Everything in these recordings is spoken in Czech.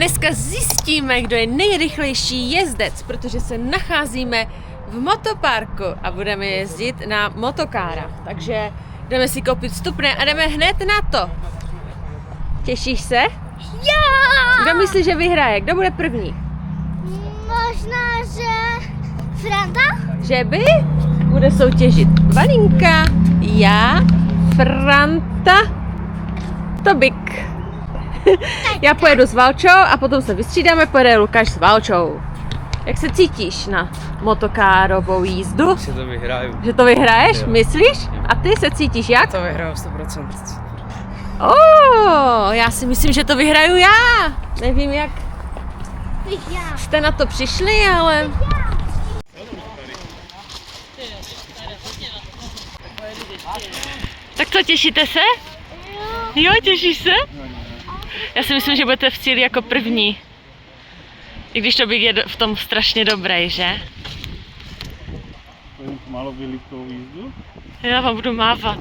dneska zjistíme, kdo je nejrychlejší jezdec, protože se nacházíme v motoparku a budeme jezdit na motokára. Takže jdeme si koupit vstupné a jdeme hned na to. Těšíš se? Já! Kdo myslí, že vyhraje? Kdo bude první? Možná, že Franta? Že by? Bude soutěžit Valinka, já, Franta, Tobik. Já pojedu s Valčou a potom se vystřídáme, pojede Lukáš s Valčou. Jak se cítíš na motokárovou jízdu? Že to vyhraju. Že to vyhraješ? Jo. Myslíš? A ty se cítíš jak? To vyhraju 100%. Já si myslím, že to vyhraju já. Nevím, jak Já. jste na to přišli, ale... Tak co, těšíte se? Jo, těšíš se? Já si myslím, že budete v cíli jako první. I když to bych je v tom strašně dobrý, že? Málo vylípkou jízdu? Já vám budu mávat.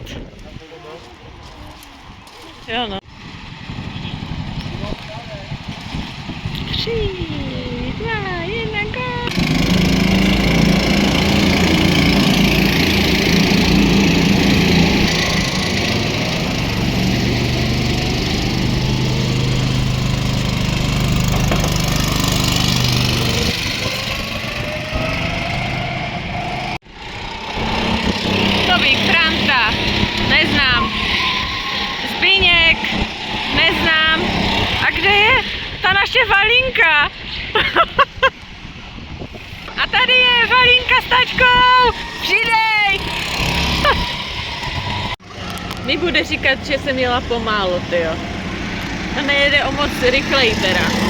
Jo no. 3, 2, 1, go! Tobík, Franta, neznám. Zbyněk, neznám. A kde je ta naše Valinka? A tady je Valinka s tačkou. Přidej! Mi bude říkat, že jsem jela pomálu, tyjo. A nejede o moc rychleji teda.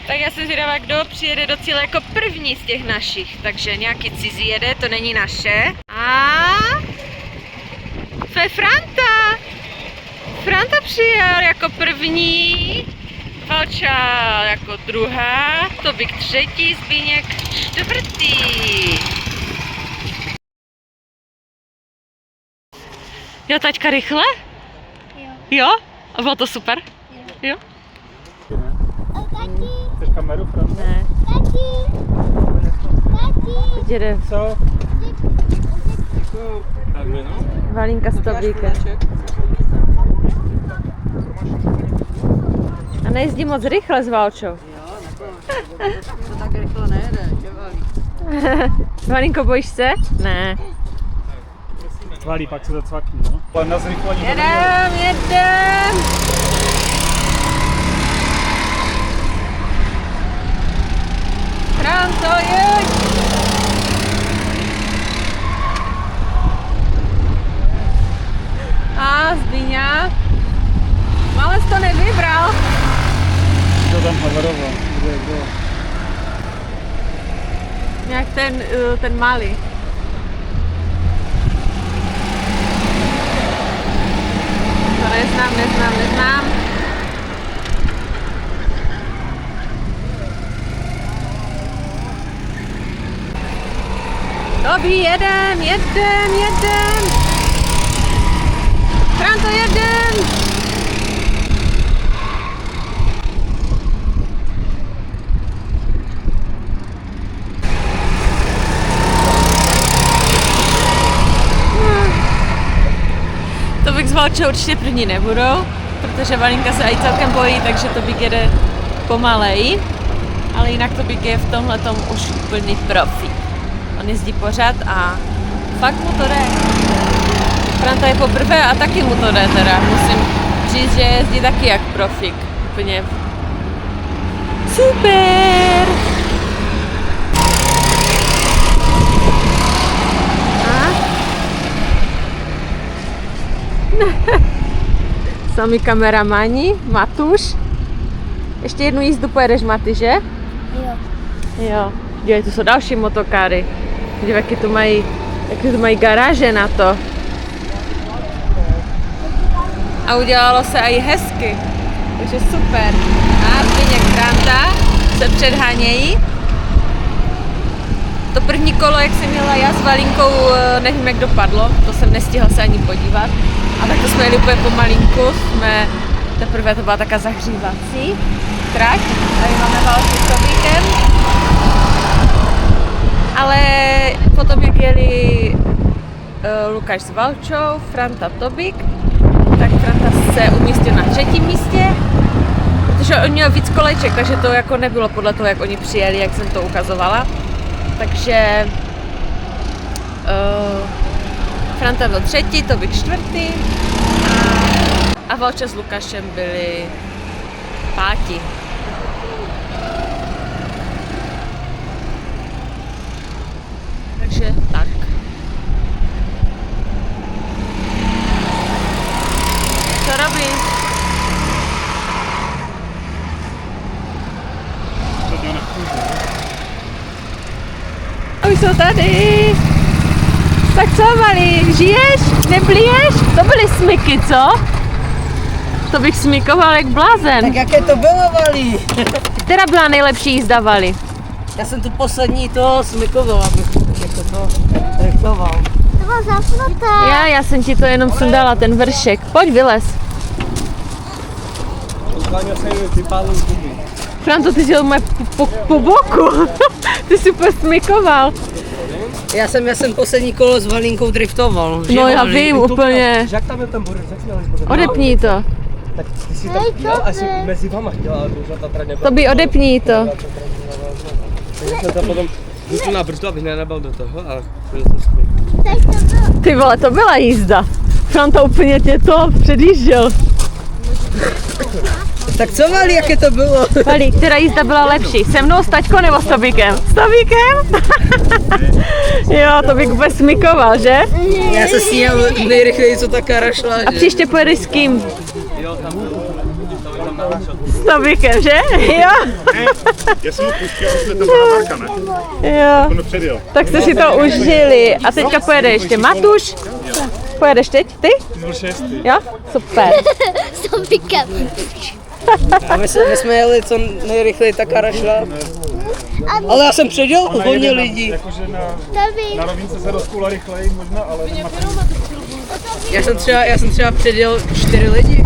Tak já jsem zvědavá, kdo přijede do cíle jako první z těch našich. Takže nějaký cizí jede, to není naše. A to je Franta. Franta přijel jako první. Valča jako druhá. Tobik třetí, Zbyněk čtvrtý. Jo, taťka rychle? Jo. Jo? A bylo to super? Jo? Tati, Chceš kameru, Franta? Ne. tati, tati. Teď jede Co? Takhle no. Valinka s Tobíkem. A nejezdí moc rychle s Valčou. To tak rychle nejede, že valí. Valinko, bojíš se? Ne. Valí, pak se zacvakní, no. Ale na zrychlení. Jedem! Franto, jeď! A Zbyňa. Malec to nevybral. Kdo tam havaroval? Kdo? Jak ten malý. To neznám. Tobi, jedem! Franto, jedem! Tobik s Valčou určitě první nebudou, protože Valinka se i celkem bojí, takže Tobik jede pomalej. Ale jinak Tobik je v tomhletom už úplný profi. On jezdí pořád a fakt mu to jde. Franta je poprvé a taky mu to jde teda. Musím říct, že jezdí taky jak profik. Úplně super! Sami kameramani, Matuš. Ještě jednu jízdu pojedeš, Maty, že? Jo. Jo. Dívej, tu jsou další motokáry. Dívej, jaké tu mají garáže na to. A udělalo se i hezky. Takže super. A Zbyněk, Franta se předhánějí. To první kolo, jak jsem jela já s Valinkou, nevím, jak dopadlo, to jsem nestihla se ani podívat. A tak to jsme jeli úplně pomalinku, teprve to byla taká zahřívací trať. Tady máme Valku s Tobíkem. Ale potom, jak jeli Lukáš s Valčou, Franta, Tobík, tak Franta se umístil na 3. místě, protože on měl víc koleček, takže to jako nebylo podle toho, jak oni přijeli, jak jsem to ukazovala. Takže Franta byl 3., Tobík 4. a Valča s Lukášem byli 5. Takže tak. Co robíš? Už jsou tady. Tak co, Vali, žiješ? Neblíješ? To byly smyky, co? To bych smykoval jak blázen. Tak jaké to bylo, Vali? Která byla nejlepší jízda, Vali? Já jsem tu poslední to smykoval, abych jako to rychloval. To bylo zapnuté. Já jsem ti to jenom sundala, ten vršek. Pojď, vylez. Franto, ty jsi jel po boku. Ty jsi úplně smykoval. Já jsem poslední kolo s Valinkou driftoval. že, No já Vali? vím, úplně. Jak tam je ten borec? Jak jsi měl jít? Odepni to. Tak ty si tam chtěl, asi mezi vama chtěla, ale už ta trať nebyla. To by odepni to. Takže jsem tam potom vyšel na brzdu, abych nenabal do toho a byl jsem spolu. Teď to bylo. Ty vole, to byla jízda. Franta úplně tě to předjížděl. Tak co, Vali, jaké to bylo? Vali, která jízda byla lepší? Se mnou, s taťkou nebo s Tobíkem? S Tobíkem? Jo, Tobík úplně smykoval, že? Já se sníhal nejrychleji, co ta kara šla, A že? příště pojedeš s kým? Jo, tam našel. S Tobíkem, že? Jo? Já jsem ho pustil, jsme to byla Marka, ne? Jo. On předjel. Tak jste si to užili. A teďka pojede ještě Matuš. Pojedeš teď? Ty? Ty byl 6. Jo? Super. S Tobíkem. A my jsme jeli co nejrychleji, ta kara šla. Ale já jsem předjel hodně lidí. Jakože Tobík. na rovince se rozkula rychleji možná, ale Já jsem třeba předjel 4 lidi.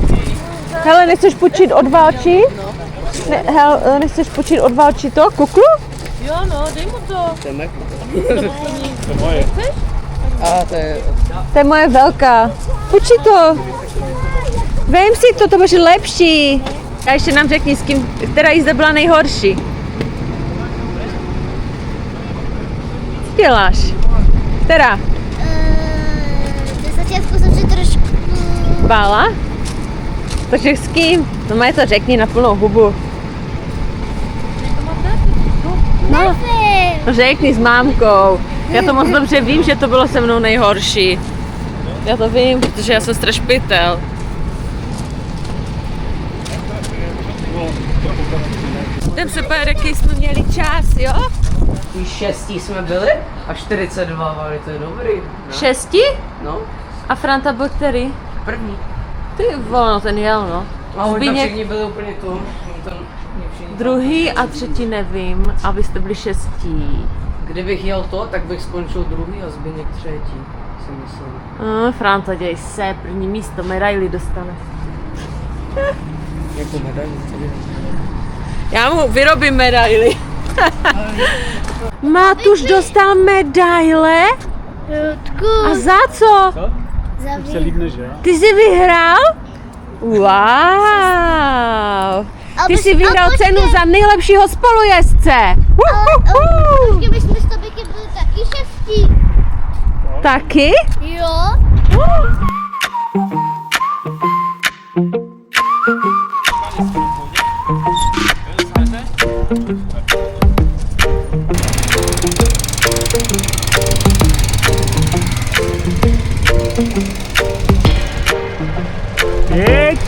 Hele, nechceš počít od Valči? Hele, nechceš počít od Valči to? Kuklu? to moje. A to je... To je moje velká. Počí to. Vem si to, to bude lepší. A ještě nám řekni, s kým, která jízda byla nejhorší. Co děláš? Která? Ze začátku jsem si trošku... Bála? Takže s kým? No mají to řekni na plnou hubu. No, Nevím. no řekni s mámkou. Já to moc dobře vím, že to bylo se mnou nejhorší. Já to vím, protože já jsem strašpitel. Jdem se pojít, jaký jsme měli čas, jo? Už 6 jsme byli a 42, Vali, to je dobrý. No. 6? No, A Franta byl který? první. Ty vole, no ten jel, no. A oni tam Zbyněk všichni byli úplně to. druhý a třetí nevím, a vy jste byli 6. Kdybych jel to, tak bych skončil druhý a Zbyněk třetí, si myslím. Franta, děj se, první místo, medaili dostane. Jako medaili. Já mu vyrobím medaily. Matuš dostal medaile? Ludku. A za co? Se líbne, že? Ty jsi vyhrál? Wow! Ty jsi vyhrál cenu za nejlepšího spolujezdce. Uhuhu. My jsme s Tobíkem byli taky 6. Taky? Jo. Jeď!